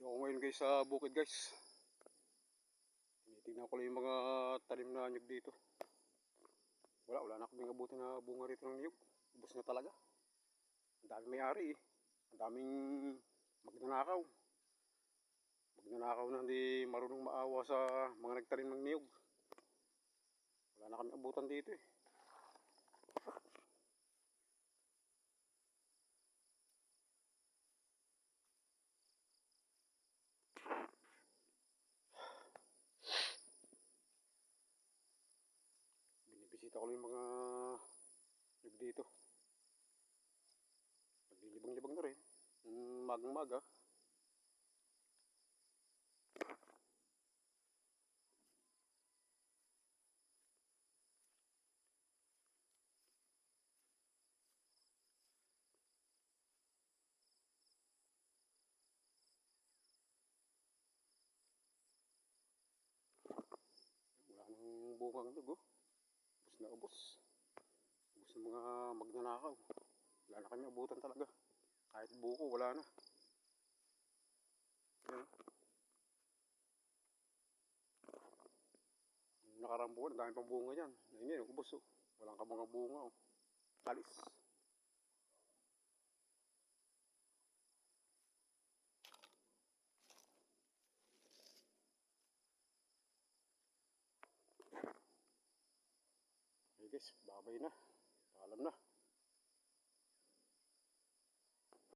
Dito ako ngayon guys sa bukid guys. Tinitingnan ko lang yung mga talim na nyug dito. Wala na kaming abutin na bunga rito ng nyug. Ubus na talaga. Ang daming may-ari eh. Ang daming magnanakaw. Magnanakaw na hindi marunong maawa sa mga nagtanim ng niyog. Wala na kaming abutan dito eh. Binibisita ko lang yung mga nyug dito. Naglilibang-libang na rin. Magang-maga. Wala nang bungang nyug oh. Ubus na ubus. Ubus ng mga magnanakaw. Wala na kami abutan talaga. Kahit buko wala na. Ayan. Nakarang buwan, dami pang bunga yan. Ngayon, ubos oh. Walang ka mga bunga oh. Kalis. Okay guys, babay na. Paalam na.